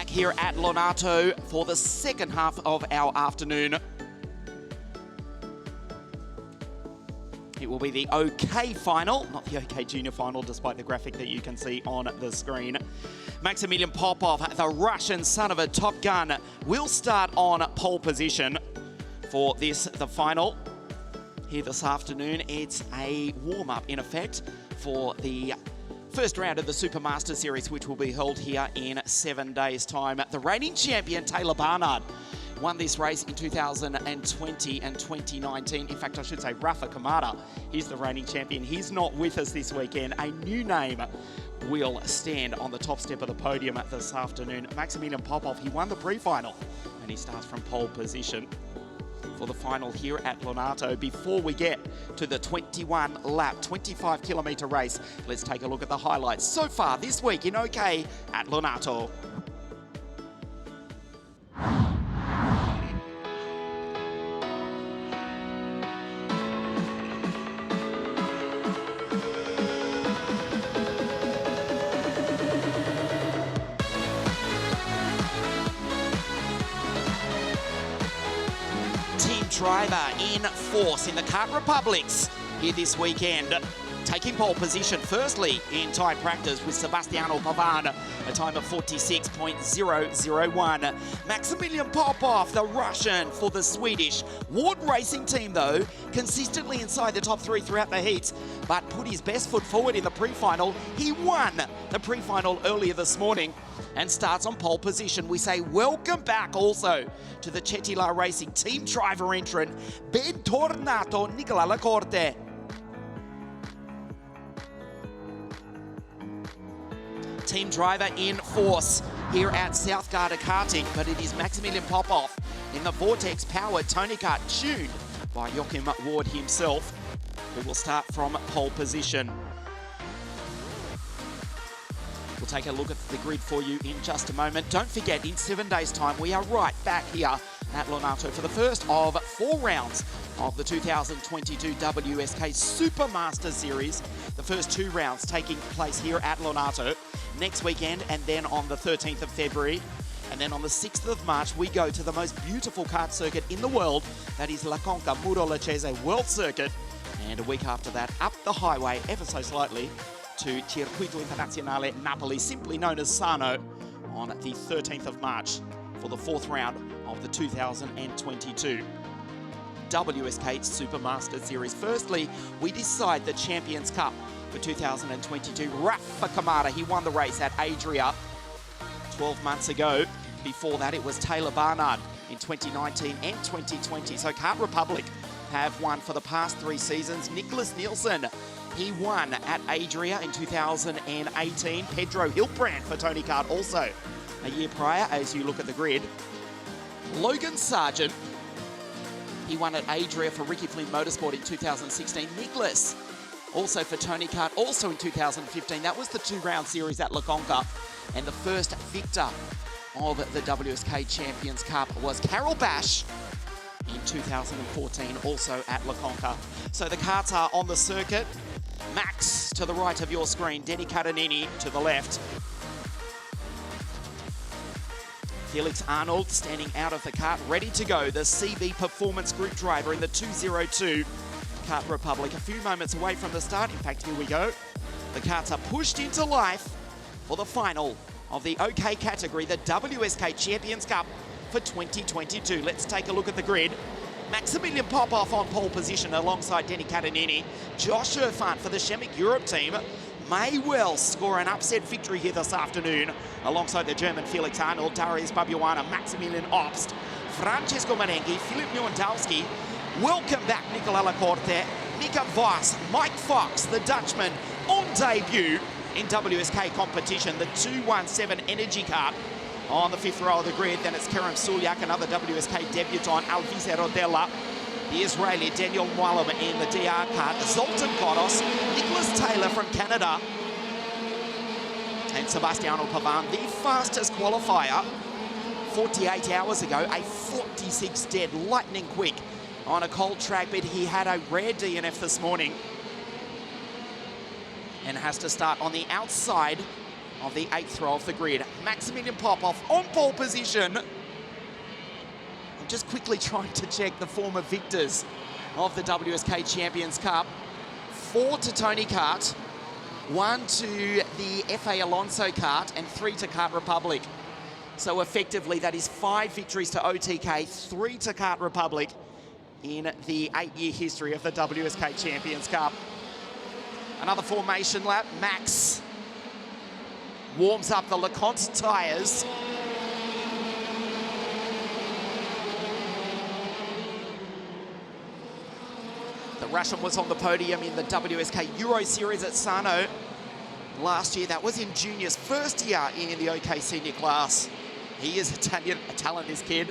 back here at LONATO for the second half of our afternoon. It will be the OK final, not the OK Junior final, despite the graphic that you can see on the screen. Maximilian Popov, the Russian son of a Top Gun, will start on pole position for this, the final. Here this afternoon, it's a warm-up, in effect, for the first round of the Supermaster Series, which will be held here in 7 days' time. The reigning champion, Taylor Barnard, won this race in 2020 and 2019. In fact, I should say Rafa Kamada. He's the reigning champion. He's not with us this weekend. A new name will stand on the top step of the podium this afternoon. Maximilian Popov, he won the pre-final, and he starts from pole position for the final here at LONATO. Before we get to the 21-lap, 25-kilometre race, let's take a look at the highlights so far this week in OK at LONATO. Driver in force in the Kart Republics here this weekend, taking pole position firstly in time practice with Sebastiano Pavan, a time of 46.001. Maximilian Popov, the Russian for the Swedish Ward Racing team, though, consistently inside the top three throughout the heats, but put his best foot forward in the pre-final. He won the pre-final earlier this morning and starts on pole position. We say welcome back also to the Chetila Racing team driver entrant, bentornato Nicola Corte. Team driver in force here at South Garda Karting, but it is Maximilian Popov in the Vortex-powered Tony Kart, tuned by Joachim Ward himself, who will start from pole position. We'll take a look at the grid for you in just a moment. Don't forget, in 7 days' time, we are right back here at LONATO for the first of 4 rounds of the 2022 WSK Supermaster Series. The first 2 rounds taking place here at LONATO next weekend, and then on the 13th of February. And then on the 6th of March, we go to the most beautiful kart circuit in the world. That is La Conca Muro Lecce World Circuit. And a week after that, up the highway ever so slightly to Circuito Internazionale Napoli, simply known as Sano, on the 13th of March for the 4th round of the 2022 WSK Supermaster Series. Firstly, we decide the Champions Cup for 2022. Rafa Kamada, he won the race at Adria 12 months ago. Before that, it was Taylor Barnard in 2019 and 2020. So Kart Republic have won for the past 3 seasons. Nicholas Nielsen, he won at Adria in 2018. Pedro Hilbrand for Tony Kart also a year prior, as you look at the grid. Logan Sargent, he won at Adria for Ricky Flynn Motorsport in 2016. Nicholas, also for Tony Kart, also in 2015. That was the 2-round series at La Conca. And the first victor of the WSK Champions Cup was Carol Bash in 2014, also at La Conca. So the karts are on the circuit. Max to the right of your screen, Denny Catanini to the left. Felix Arnold standing out of the kart, ready to go. The CB Performance Group driver in the 202 Kart Republic. A few moments away from the start. In fact, here we go. The karts are pushed into life for the final of the OK category, the WSK Champions Cup for 2022. Let's take a look at the grid. Maximilian Popov on pole position alongside Denny Catanini. Josh Irfan for the Chemic Europe team may well score an upset victory here this afternoon alongside the German Felix Arnold, Darius Babuana, Maximilian Obst, Francesco Marenghi, Philip Lewandowski. Welcome back Nicola Corte, Mika Voss, Mike Fox, the Dutchman, on debut in WSK competition, the 217 Energy Kart. On the 5th row of the grid, then it's Kerem Sulyak, another WSK debutant, Alvise Rodella, the Israeli Daniel Mwalem in the DR kart, Zoltan Kodos, Nicholas Taylor from Canada, and Sebastiano Pavan, the fastest qualifier 48 hours ago, a 46 dead, lightning quick on a cold track, but he had a rare DNF this morning and has to start on the outside of the 8th row of the grid. Maximilian Popov on pole position. I'm just quickly trying to check the former victors of the WSK Champions Cup. 4 to Tony Kart, 1 to the FA Alonso Kart, and 3 to Kart Republic. So effectively, that is 5 victories to OTK, 3 to Kart Republic in the 8-year history of the WSK Champions Cup. Another formation lap. Max warms up the LeConte tyres. The Russian was on the podium in the WSK Euro Series at Sano last year. That was in juniors, first year in the OK senior class. He is Italian, a talent, this kid.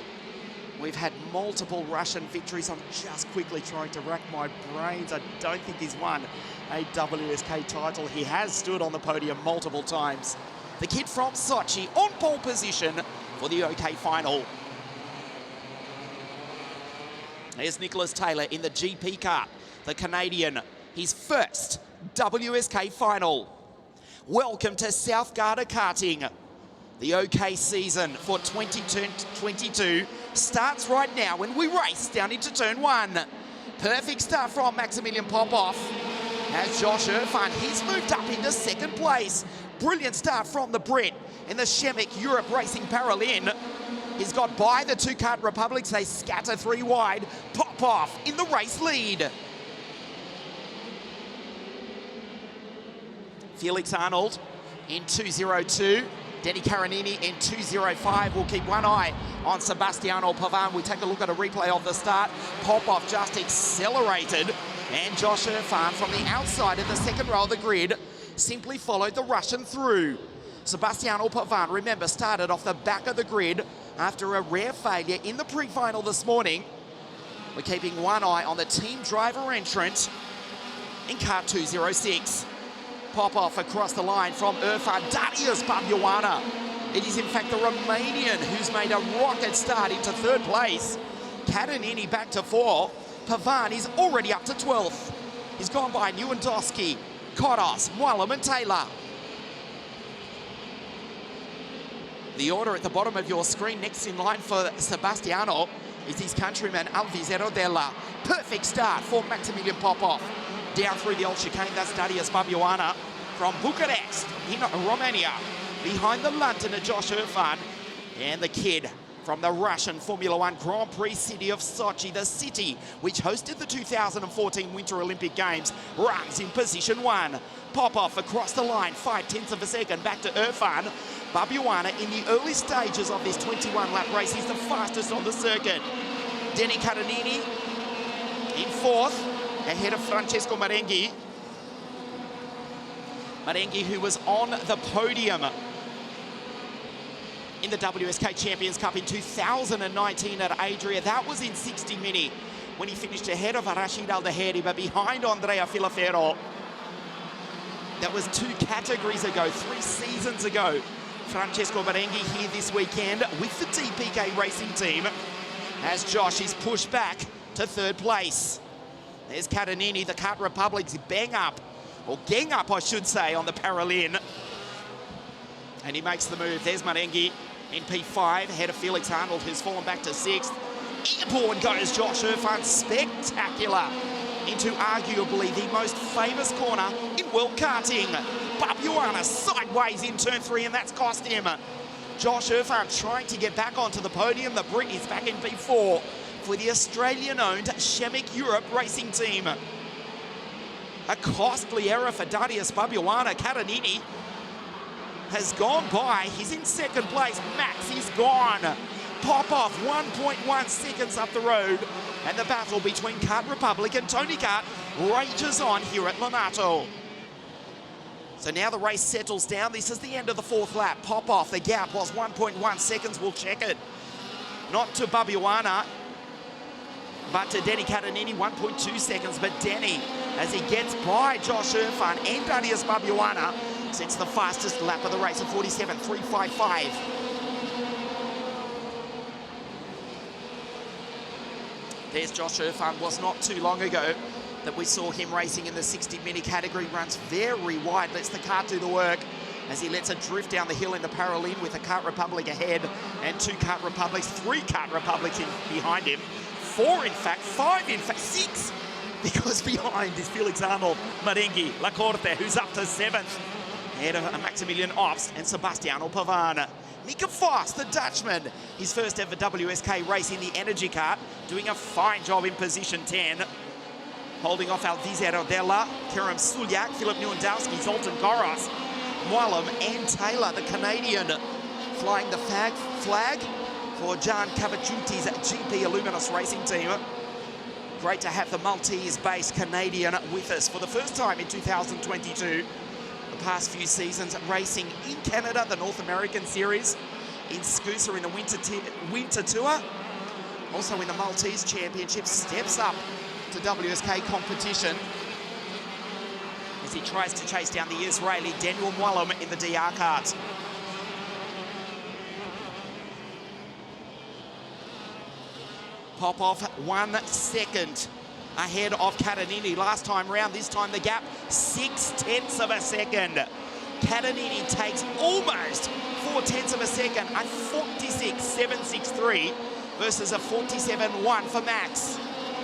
We've had multiple Russian victories. I'm just quickly trying to rack my brains. I don't think he's won a WSK title. He has stood on the podium multiple times. The kid from Sochi on pole position for the OK final. There's Nicholas Taylor in the GP kart, the Canadian, his first WSK final. Welcome to South Garda Karting. The OK season for 2022 starts right now when we race down into turn 1. Perfect start from Maximilian Popov. As Josh Irfan, he's moved up into 2nd place. Brilliant start from the Brit in the Chemic Europe Racing Parallel. He's got by the 2 Kart Republics. They scatter 3 wide. Popov in the race lead. Felix Arnold in 2:02. Denny Karanini in 2:05. We'll keep one eye on Sebastiano Pavan. We take a look at a replay of the start. Popov just accelerated, and Josh Irfan from the outside of the 2nd row of the grid simply followed the Russian through. Sebastiano Pavan, remember, started off the back of the grid after a rare failure in the pre-final this morning. We're keeping one eye on the team driver entrant in kart 206. Popov across the line from Irfan, Darius Babuana. It is in fact the Romanian who's made a rocket start into 3rd place. Katanini back to 4. Pavan is already up to 12th. He's gone by Newandowski, Kodos, Mwalem and Taylor. The order at the bottom of your screen, next in line for Sebastiano is his countryman Alvizero Della. Perfect start for Maximilian Popov. Down through the old chicane, that's Darius Babuana from Bucharest in Romania. Behind the Londoner Josh Irfan, and the kid from the Russian Formula One Grand Prix city of Sochi, the city which hosted the 2014 Winter Olympic Games, runs in position 1. Popov across the line, 0.5 of a second back to Irfan. Babuana in the early stages of this 21-lap race, he's the fastest on the circuit. Denny Karanini in 4th, ahead of Francesco Marenghi. Marenghi, who was on the podium in the WSK Champions Cup in 2019 at Adria. That was in 60 Mini when he finished ahead of Rashid Aldeheri, but behind Andrea Filafero. That was 2 categories ago, 3 seasons ago. Francesco Marenghi here this weekend with the DPK Racing team as Josh is pushed back to 3rd place. There's Katanini, the Kart Republic's bang up, or gang up, I should say, on the parallel. And he makes the move. There's Marenghi in P5, ahead of Felix Arnold, who's fallen back to 6th. Airborne goes Josh Irfan, spectacular, into arguably the most famous corner in world karting. Babuana sideways in turn 3, and that's cost him. Josh Irfan trying to get back onto the podium. The Brit is back in P4 for the Australian-owned Chemic Europe Racing team. A costly error for Darius Babuana. Katanini has gone by. He's in 2nd place. Max is gone. Popov 1.1 seconds up the road. And the battle between Kart Republic and Tony Kart rages on here at Lonato. So now the race settles down. This is the end of the 4th lap. Popov, the gap was 1.1 seconds. We'll check it. Not to Babuana, but to Denny Katanini, 1.2 seconds. But Denny, as he gets by Josh Irfan and Darius Babuana, sets the fastest lap of the race at 47.355. There's Josh Irfan. Was not too long ago that we saw him racing in the 60 Mini category. Runs very wide, lets the kart do the work. as he lets it drift down the hill in the Paralympic with a Kart Republic ahead and 2 Kart Republics, 3 Kart Republics behind him. 4 in fact, 5 in fact, 6, because behind is Felix Arnold, Nicola Corte, who's up to 7th. Ahead of Maximilian Obst and Sebastiano Pavane. Mika Voss, the Dutchman, his first ever WSK race in the energy kart, doing a fine job in position 10. Holding off Alvise Della, Kerem Suljak, Philip Lewandowski, Zoltan Goros, Mwalem and Taylor, the Canadian, flying the flag for Jan Cavachuti's GP Illuminous racing team. Great to have the Maltese-based Canadian with us for the first time in 2022. The past few seasons racing in Canada, the North American Series, in Scooser in the Winter Tour, also in the Maltese Championship, steps up to WSK competition as he tries to chase down the Israeli Daniel Mwalem in the DR kart. Popov 1 second ahead of Catanini last time round. This time the gap 0.6 of a second. Catanini takes almost 0.4 of a second, a 46.763 versus a 47.1 for Max.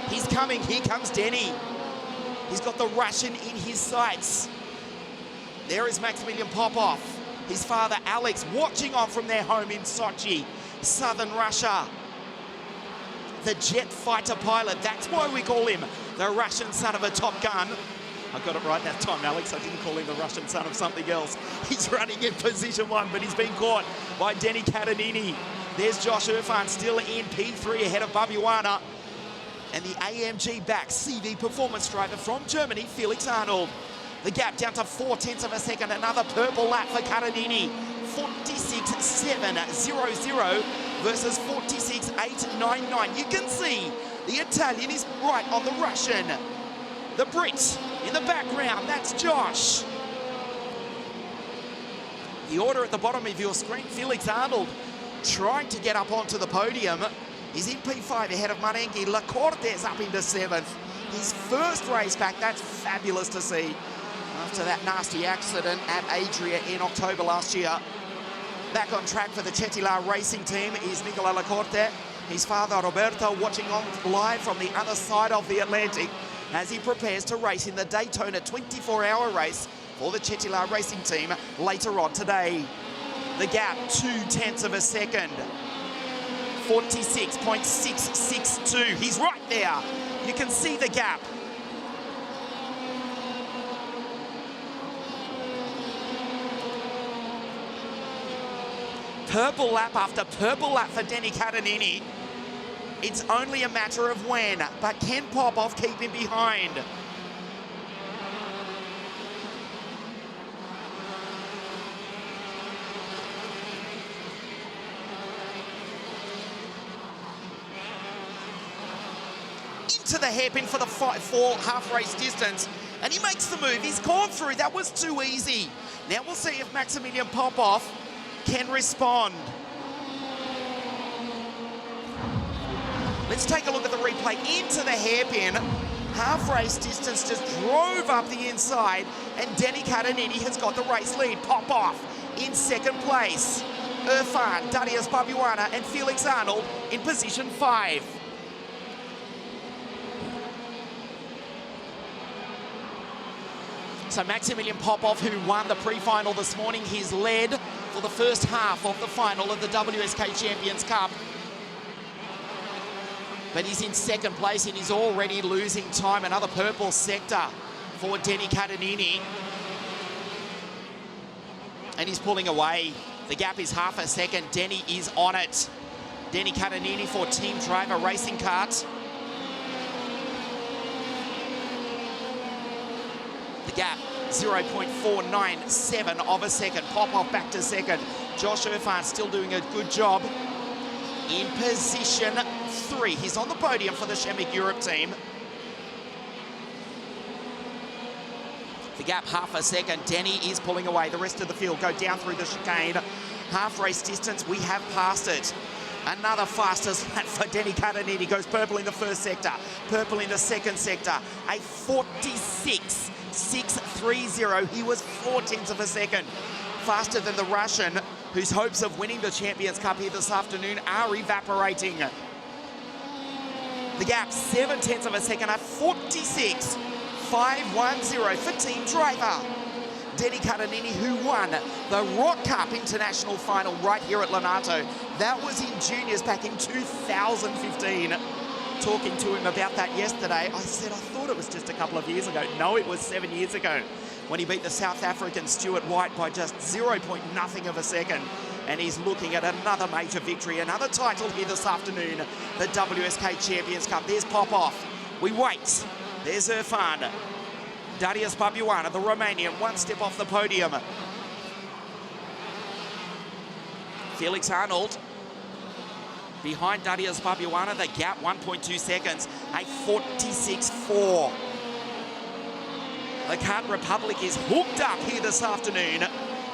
He's coming, here comes Denny. He's got the Russian in his sights. There is Maximilian Popov, his father Alex, watching on from their home in Sochi, southern Russia. The jet fighter pilot, that's why we call him the Russian son of a Top Gun. I got it right that time, Alex. I didn't call him the Russian son of something else. He's running in position 1, but he's been caught by Denny Catanini. There's Josh Irfan still in P3 ahead of Babuana. And the AMG back CV performance driver from Germany, Felix Arnold. The gap down to 0.4 of a second, another purple lap for Catanini. 46.700 versus 46.899. You can see the Italian is right on the Russian. The Brit in the background, that's Josh. The order at the bottom of your screen, Felix Arnold trying to get up onto the podium. He's in P5 ahead of Nicola Corte is up into 7th. His first race back, that's fabulous to see. After that nasty accident at Adria in October last year. Back on track for the Chetila racing team is Nicola Corte. His father Roberto watching on live from the other side of the Atlantic as he prepares to race in the Daytona 24-hour race for the Chetila racing team later on today. The gap, 0.2 of a second. 46.662. He's right there. You can see the gap. Purple lap after purple lap for Denny Catanini. It's only a matter of when, but can Popov keep him behind? Into the hairpin for the full half race distance, and he makes the move. He's gone through. That was too easy. Now we'll see if Maximilian Popov can respond. Let's take a look at the replay. Into the hairpin. Half race distance just drove up the inside, and Denny Catanini has got the race lead. Popov in 2nd place. Irfan, Darius Babuana, and Felix Arnold in position 5. So Maximilian Popov, who won the pre-final this morning, he's led for the first half of the final of the WSK Champions Cup. But he's in 2nd place and he's already losing time. Another purple sector for Denny Catanini. And he's pulling away. The gap is half a second. Denny is on it. Denny Catanini for Team Driver Racing Kart. The gap, 0.497 of a second. Popov back to 2nd. Josh Irfan still doing a good job in position 3. He's on the podium for the Chemic Europe team. The gap, half a second. Denny is pulling away. The rest of the field go down through the chicane. Half race distance, we have passed it. Another fastest lap for Denny Catanini. Goes purple in the 1st sector, purple in the 2nd sector. A 46.630. He was 0.4 of a second faster than the Russian, whose hopes of winning the Champions Cup here this afternoon are evaporating. The gap, 7/10 of a second at 46.510 for team driver Denny Catanini, who won the Rock Cup International Final right here at Lonato. That was in juniors back in 2015. Talking to him about that yesterday, I said, I thought it was just a couple of years ago. No, it was 7 years ago when he beat the South African Stuart White by just 0.0 of a second. And he's looking at another major victory, another title here this afternoon, the WSK Champions Cup. There's Popov. We wait. There's Irfan. Darius Babuana, the Romanian, one step off the podium. Felix Arnold behind Darius Babuana, the gap 1.2 seconds, a 46.4. The Kart Republic is hooked up here this afternoon.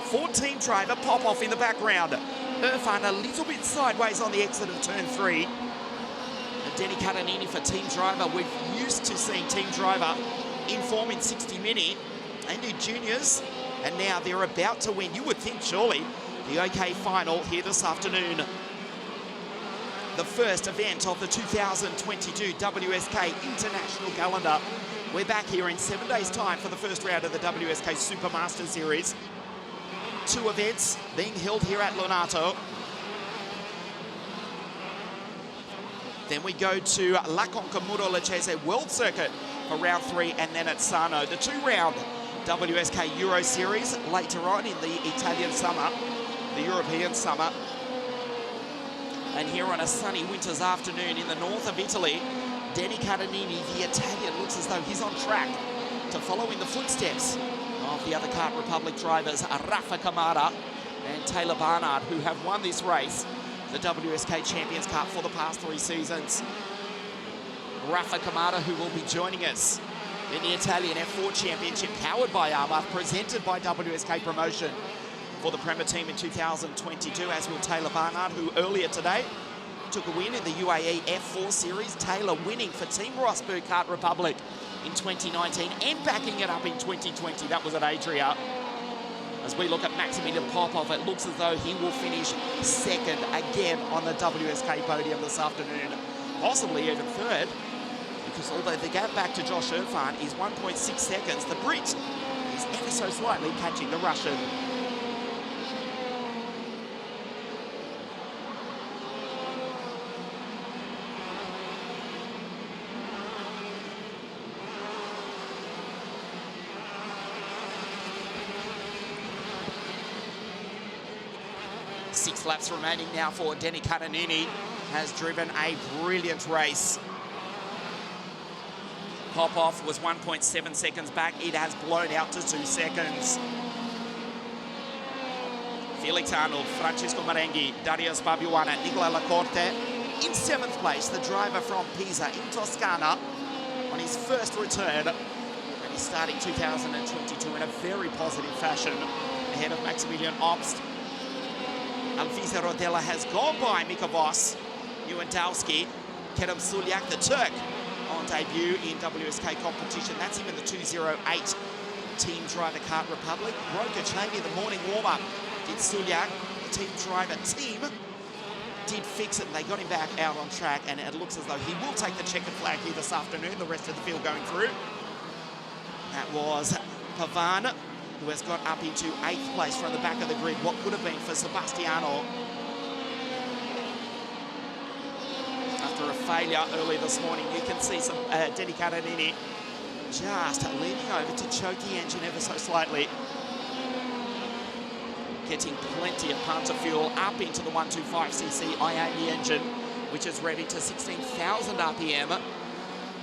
14 driver Popov in the background. Irfan a little bit sideways on the exit of turn 3. And Denny Catanini for team driver. We're used to seeing team driver in form in 60 Mini and in juniors. And now they're about to win, you would think surely, the OK final here this afternoon. The first event of the 2022 WSK International calendar. We're back here in 7 days' time for the first round of the WSK Supermaster Series. 2 events being held here at Lonato. Then we go to La Concamuro Lecce World Circuit for round 3, and then at Sano. The 2-round WSK Euro Series later on in the Italian summer, the European summer. And here on a sunny winter's afternoon in the north of Italy, Denny Catanini, the Italian, looks as though he's on track to follow in the footsteps of the other Kart Republic drivers, Rafa Camara and Taylor Barnard, who have won this race, the WSK Champions Cup, for the past 3 seasons. Rafa Camara, who will be joining us in the Italian F4 Championship, powered by Armour, presented by WSK Promotion for the Premier Team in 2022, as will Taylor Barnard, who earlier today took a win in the UAE F4 Series. Taylor winning for Team Rosberg Kart Republic in 2019 and backing it up in 2020. That was at Adria. As we look at Maximilian Popov, it looks as though he will finish second again on the WSK podium this afternoon, possibly even third, because although the gap back to Josh Irfan is 1.6 seconds, the Brit is ever so slightly catching the Russian. Six laps remaining now for Denny Catanini. Has driven a brilliant race. Popov was 1.7 seconds back. It has blown out to 2 seconds. Felix Arnold, Francesco Marenghi, Darius Babuana, Nicola Corte in 7th place. The driver from Pisa in Toscana on his first return. And he's starting 2022 in a very positive fashion ahead of Maximilian Obst. Alvise Rodella has gone by Mika Voss, Lewandowski, Kerem Sulyak, the Turk, on debut in WSK competition. That's him in the 208 Team Driver Kart Republic. Broke a chain in the morning warm-up. Did Sulyak, the team driver team, did fix it, and they got him back out on track, and it looks as though he will take the checkered flag here this afternoon, the rest of the field going through. That was Pavan, who has got up into 8th place from the back of the grid, what could have been for Sebastiano. After a failure early this morning, you can see some Denny Catanini just leaning over to choke the engine ever so slightly. Getting plenty of punter fuel up into the 125cc i80 engine, which is ready to 16,000 RPM.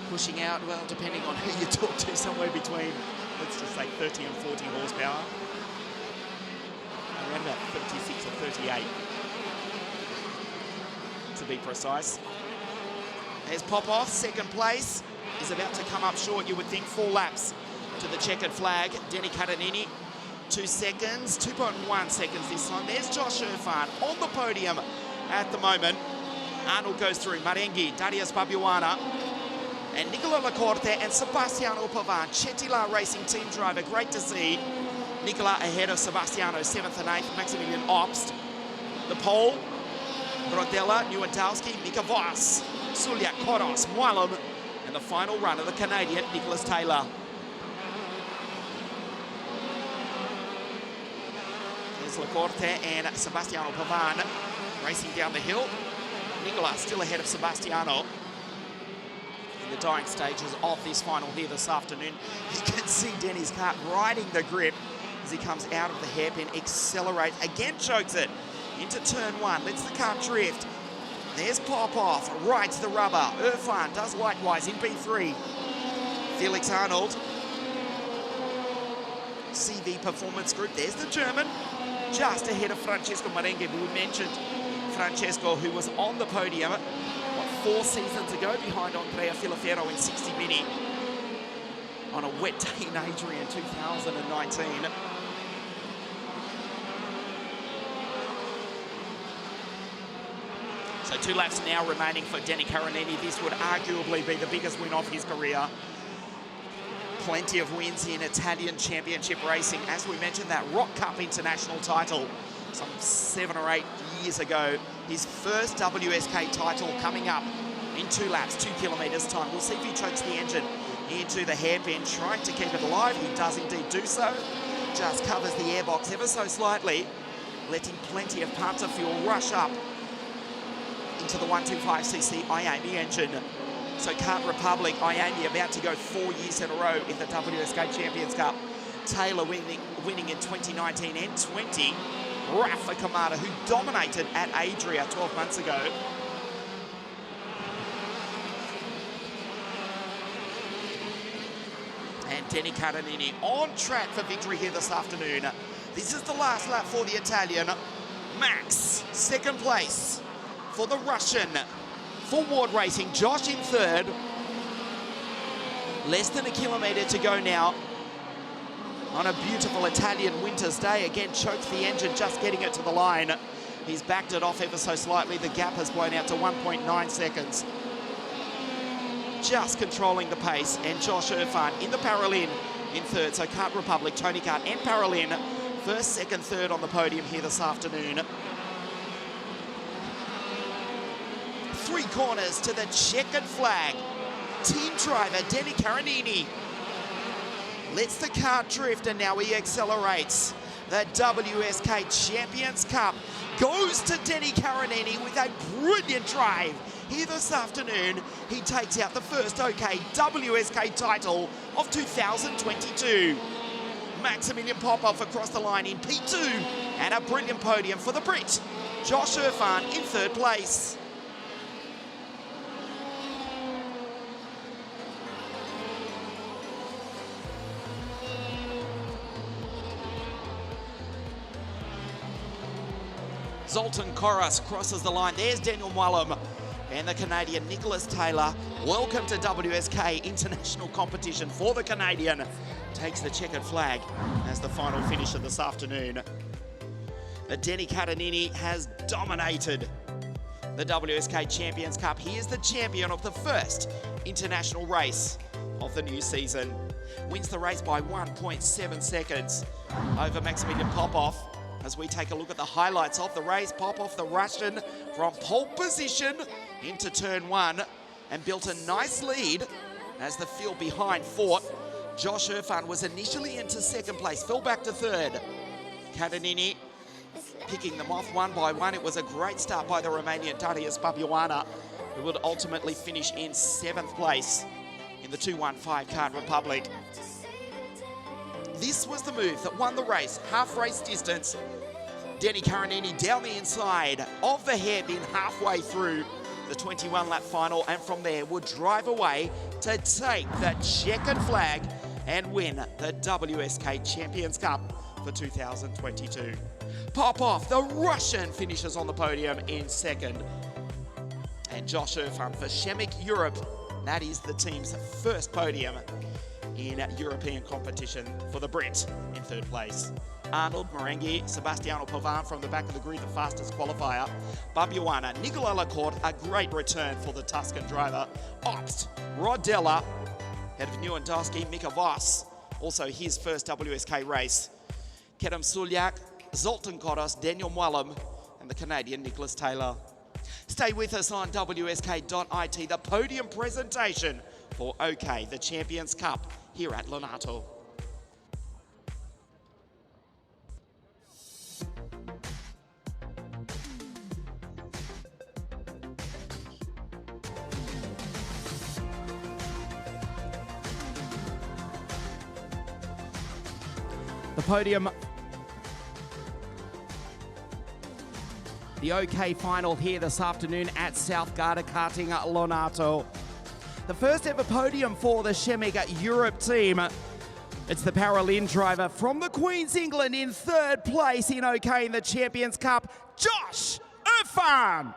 Pushing out, well, depending on who you talk to, somewhere between, let's just say 30 and 40 horsepower. Around about 36 or 38, to be precise. There's Popov, 2nd place. Is about to come up short, you would think, 4 laps to the checkered flag. Denny Catanini, 2 seconds, 2.1 seconds this time. There's Josh Irfan on the podium at the moment. Arnold goes through, Marenghi, Darius Babuana, and Nicola Corte and Sebastiano Pavan, Chetila Racing team driver. Great to see Nicola ahead of Sebastiano, 7th and 8th. Maximilian Obst. The pole, Brodella, Newandowski, Mika Voss, Sulia, Koros, Mwalum, and the final run of the Canadian, Nicholas Taylor. Nicola Corte and Sebastiano Pavan racing down the hill. Nicola still ahead of Sebastiano in the dying stages of this final here this afternoon. You can see Denny's kart riding the grip as he comes out of the hairpin, accelerates, again chokes it into turn 1, lets the kart drift. There's Popoff, rides the rubber. Irfan does likewise in P3. Felix Arnold, CV Performance Group, there's the German, just ahead of Francesco Merengue. We mentioned Francesco, who was on the podium, 4 seasons ago, behind Andrea Filafero in 60 Mini on a wet day in Adria in 2019. So 2 laps now remaining for Danny Caronini. This would arguably be the biggest win of his career. Plenty of wins in Italian championship racing. As we mentioned, that Rock Cup international title some 7 or 8 years ago. His first WSK title coming up in 2 laps, 2 kilometres time. We'll see if he chokes the engine into the hairpin, trying to keep it alive. He does indeed do so. Just covers the airbox ever so slightly, letting plenty of punter fuel rush up into the 125cc Iami engine. So Kart Republic, Iami about to go 4 years in a row in the WSK Champions Cup. Taylor winning in 2019 and 20. Rafa Kamada, who dominated at Adria 12 months ago. And Danny Caronini on track for victory here this afternoon. This is the last lap for the Italian. Max, 2nd place for the Russian. For Ward Racing, Josh in 3rd. Less than a kilometre to go now. On a beautiful Italian winter's day, again chokes the engine, just getting it to the line. He's backed it off ever so slightly. The gap has blown out to 1.9 seconds. Just controlling the pace, and Josh Irfan in the Paralin in 3rd. So Kart Republic, Tony Kart and Paralin, 1st, 2nd, 3rd on the podium here this afternoon. 3 corners to the checkered flag. Team driver Danny Caronini lets the kart drift, and now he accelerates. The WSK Champions Cup goes to Danny Caronini with a brilliant drive here this afternoon. He takes out the first OK WSK title of 2022. Maximilian Popov across the line in P2, and a brilliant podium for the Brit, Josh Irfan in 3rd place. Zoltan Koras crosses the line. There's Daniel Mwalum and the Canadian Nicholas Taylor. Welcome to WSK International Competition for the Canadian. Takes the checkered flag as the final finisher this afternoon. But Danny Caronini has dominated the WSK Champions Cup. He is the champion of the first international race of the new season. Wins the race by 1.7 seconds over Maximilian Popov. As we take a look at the highlights of the race, Popov, the Russian, from pole position into turn 1 and built a nice lead as the field behind fought. Josh Irfan was initially into 2nd place, fell back to 3rd. Caronini picking them off 1 by 1. It was a great start by the Romanian Darius Babiuana, who would ultimately finish in 7th place in the 215 Kart Republic. This was the move that won the race, half race distance. Danny Caronini down the inside of the hairpin halfway through the 21-lap final, and from there would drive away to take the checkered flag and win the WSK Champions Cup for 2022. Popov, the Russian, finishes on the podium in 2nd. And Josh Irfan for Chemik Europe, that is the team's first podium in European competition for the Brit in 3rd place. Arnold, Merengue, Sebastiano Pavan from the back of the grid, the fastest qualifier. Babiuana, Nicola Corte, a great return for the Tuscan driver. Obst, Rodella, head of Newandowski, Mika Voss, also his first WSK race. Kerem Sulyak, Zoltan Kodos, Daniel Mwallum, and the Canadian Nicholas Taylor. Stay with us on wsk.it, the podium presentation for OK, the Champions Cup here at Lonato. The podium, the OK final here this afternoon at South Garda Karting Lonato. The first ever podium for the Chemig Europe team. It's the Paralyn driver from the Queen's England in third place in OK in the Champions Cup, Josh Irfan.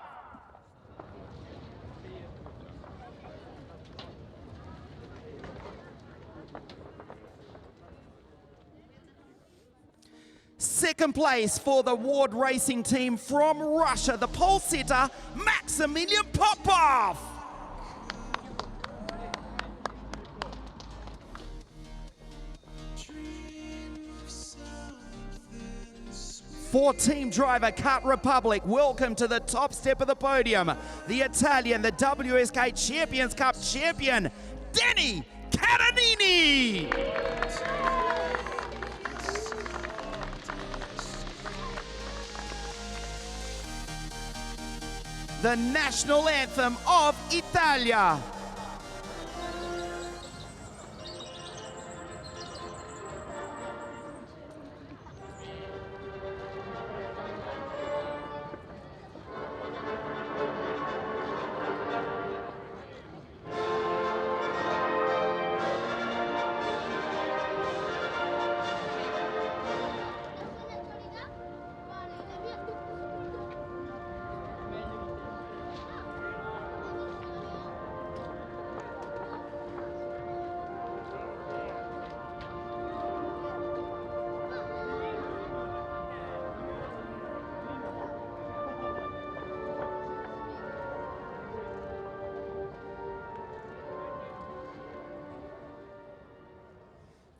Second place for the Ward Racing team from Russia, the pole sitter, Maximilian Popov. For team driver Kart Republic, welcome to the top step of the podium, the Italian, the WSK Champions Cup champion, Danny Catanini. The national anthem of Italia.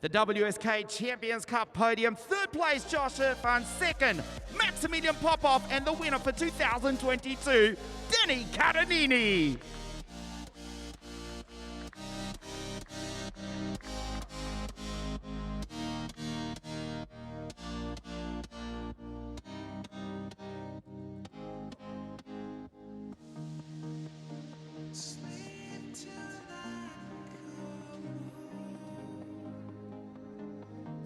The WSK Champions Cup podium, third place Josh Irfan, second Maximilian Popov, and the winner for 2022, Danny Catanini.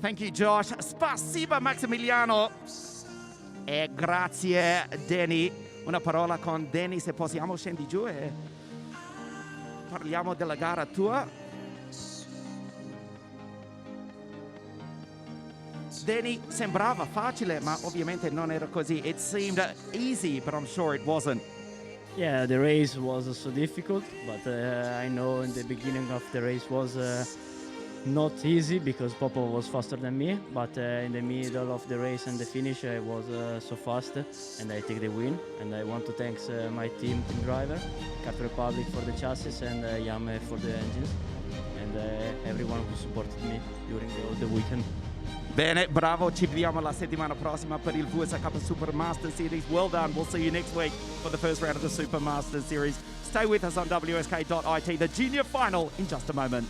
Thank you, Josh. Spasiba, Maximiliano. E grazie, Danny. Una parola con Danny, se possiamo scendi giù e parliamo della gara tua. Danny, sembrava facile, ma ovviamente non era così. It seemed easy, but I'm sure it wasn't. Yeah, the race was so difficult, but I know in the beginning of the race was not easy because Popov was faster than me, but in the middle of the race and the finish I was so fast and I take the win. And I want to thank my team driver, Kart Republic for the chassis and Yamaha for the engines, and everyone who supported me during the weekend. Bene, bravo, ci vediamo la settimana prossima per il Wsk Super Master Series. Well done, we'll see you next week for the first round of the Super Master Series. Stay with us on wsk.it, the junior final in just a moment.